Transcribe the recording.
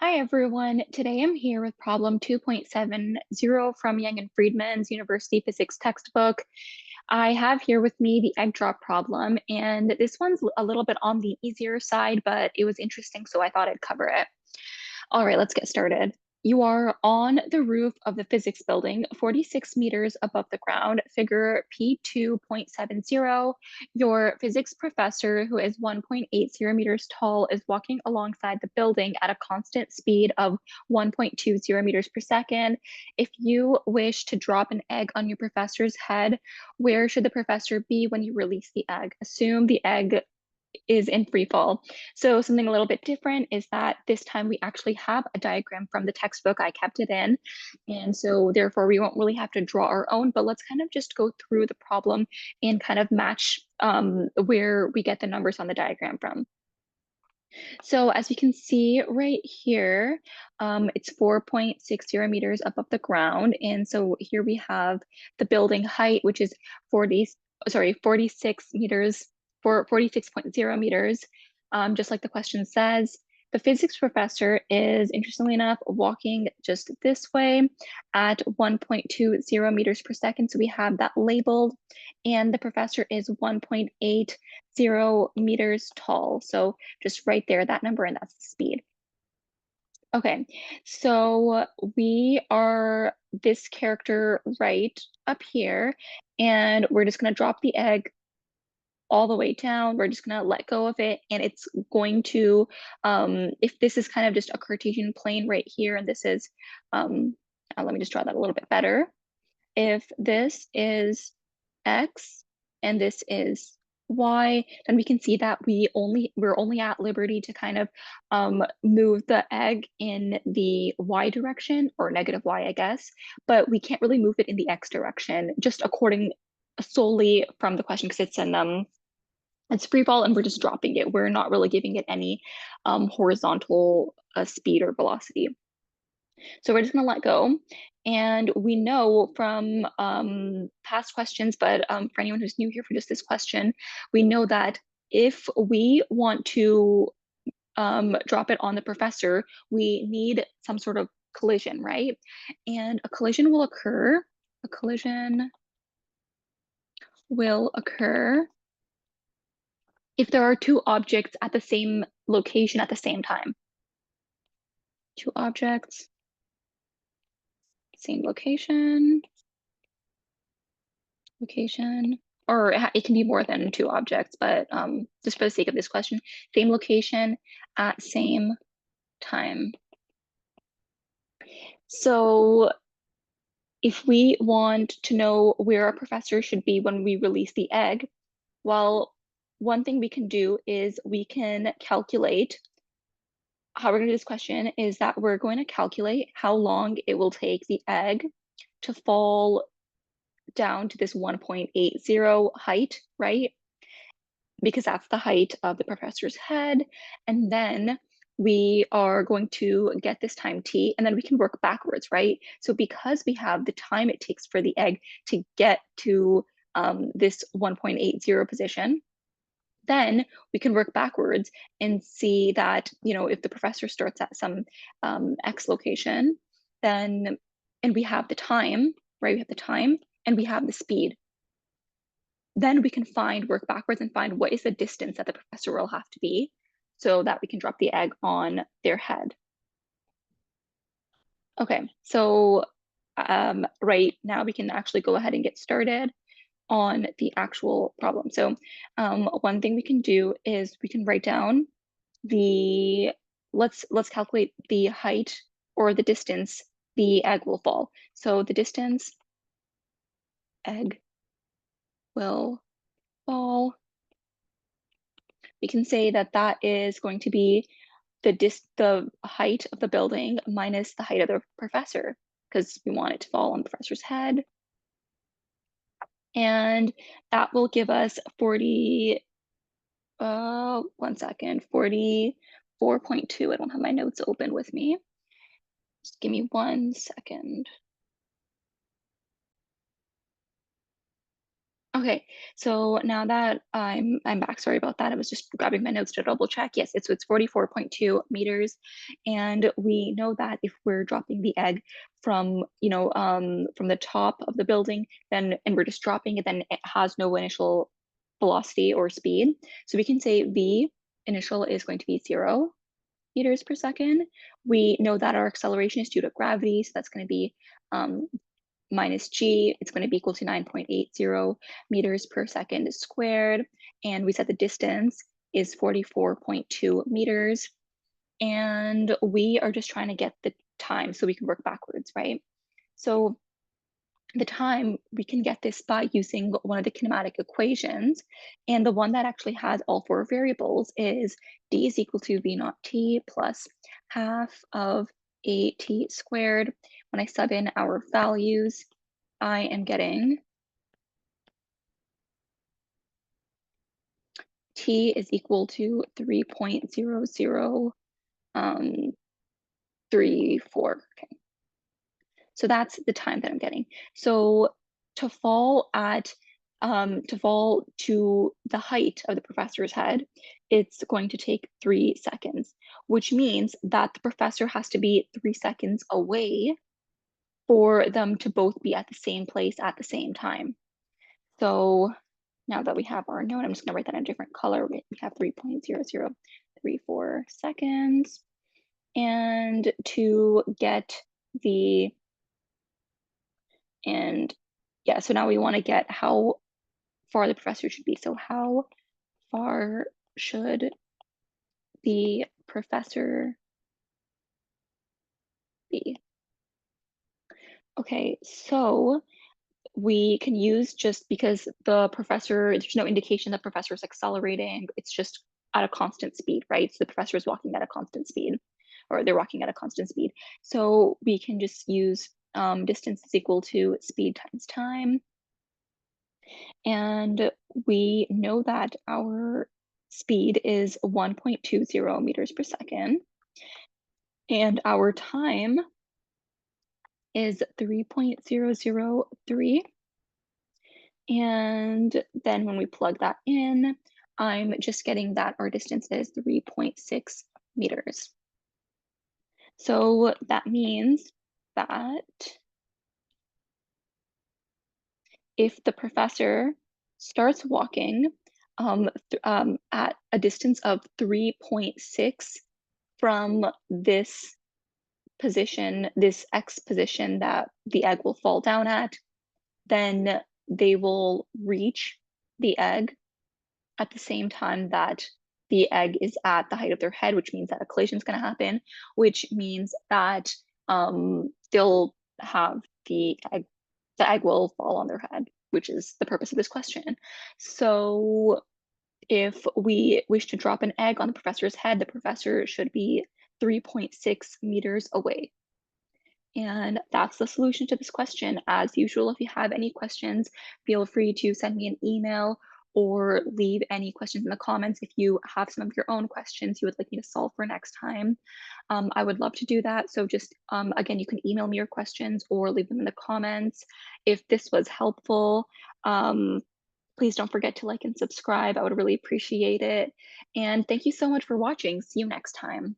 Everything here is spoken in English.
Hi everyone. Today I'm here with problem 2.70 from Young and Freedman's University Physics textbook. I have here with me the egg drop problem, and this one's a little bit on the easier side, but it was interesting, so I thought I'd cover it. All right, let's get started. You are on the roof of the physics building, 46 meters above the ground, figure P2.70. Your physics professor, who is 1.80 meters tall, is walking alongside the building at a constant speed of 1.20 meters per second. If you wish to drop an egg on your professor's head, where should the professor be when you release the egg? Assume the egg is in free fall. So something a little bit different is that this time we actually have a diagram from the textbook. I kept it in. And so therefore we won't really have to draw our own, but let's kind of just go through the problem and kind of match where we get the numbers on the diagram from. So as we can see right here, it's 4.60 meters above the ground. And so here we have the building height, which is 46 meters, for 46.0 meters, just like the question says. The physics professor is, interestingly enough, walking just this way at 1.20 meters per second. So we have that labeled. And the professor is 1.80 meters tall. So just right there, that number, and that's the speed. Okay, so we are this character right up here, and we're just gonna drop the egg all the way down. We're just gonna let go of it, and it's going to, if this is kind of just a Cartesian plane right here, and this is, let me just draw that a little bit better. If this is X and this is Y, then we can see that we're only at liberty to kind of move the egg in the Y direction, or negative Y, I guess, but we can't really move it in the X direction, just according solely from the question, because it's free fall and we're just dropping it. We're not really giving it any horizontal speed or velocity. So we're just going to let go. And we know from past questions, but for anyone who's new here for just this question, we know that if we want to drop it on the professor, we need some sort of collision, right? And a collision will occur if there are two objects at the same location at the same time. Two objects, same location, or it can be more than two objects, but just for the sake of this question, same location at same time. So if we want to know where our professor should be when we release the egg, well, one thing we can do is we can calculate how we're going to do this question is that we're going to calculate how long it will take the egg to fall down to this 1.80 height, right? Because that's the height of the professor's head. And then we are going to get this time t, and then we can work backwards, right? So because we have the time it takes for the egg to get to this 1.80 position, then we can work backwards and see that, if the professor starts at some X location, then, and we have the time, right? We have the time and we have the speed. Then we can work backwards and find what is the distance that the professor will have to be so that we can drop the egg on their head. Okay, so right now we can actually go ahead and get started on the actual problem. So one thing we can do is we can write down let's calculate the height or the distance the egg will fall. So the distance egg will fall, we can say that that is going to be the height of the building minus the height of the professor, because we want it to fall on the professor's head. And that will give us 44.2. I don't have my notes open with me. Just give me 1 second. Okay, so now that I'm back, sorry about that. I was just grabbing my notes to double check. Yes, it's 44.2 meters, and we know that if we're dropping the egg from from the top of the building, then and we're just dropping it, then it has no initial velocity or speed. So we can say v initial is going to be 0 meters per second. We know that our acceleration is due to gravity, so that's going to be um, minus g, it's going to be equal to 9.80 meters per second squared. And we said the distance is 44.2 meters. And we are just trying to get the time so we can work backwards, right? So the time, we can get this by using one of the kinematic equations. And the one that actually has all four variables is d is equal to v naught t plus half of at squared. When I sub in our values, I am getting t is equal to 3.0034. Okay, so that's the time that I'm getting. So to fall to the height of the professor's head, it's going to take 3 seconds, which means that the professor has to be 3 seconds away for them to both be at the same place at the same time. So now that we have our node, I'm just going to write that in a different color. We have 3.0034 seconds. And to get the, and yeah, so now we want to get how far the professor should be. So how far should the professor be? Okay, so we can use, just because the professor, there's no indication the professor is accelerating, it's just at a constant speed, right? So the professor is walking at a constant speed, or they're walking at a constant speed. So we can just use distance is equal to speed times time. And we know that our speed is 1.20 meters per second, and our time is 3.003. And then when we plug that in, I'm just getting that our distance is 3.6 meters. So that means that if the professor starts walking at a distance of 3.6 from this position, this X position that the egg will fall down at, then they will reach the egg at the same time that the egg is at the height of their head, which means that a collision is going to happen, which means that they'll have the egg will fall on their head, which is the purpose of this question. So if we wish to drop an egg on the professor's head, the professor should be 3.6 meters away. And that's the solution to this question. As usual, if you have any questions, feel free to send me an email or leave any questions in the comments if you have some of your own questions you would like me to solve for next time. I would love to do that. So just, again, you can email me your questions or leave them in the comments. If this was helpful, please don't forget to like and subscribe. I would really appreciate it. And thank you so much for watching. See you next time.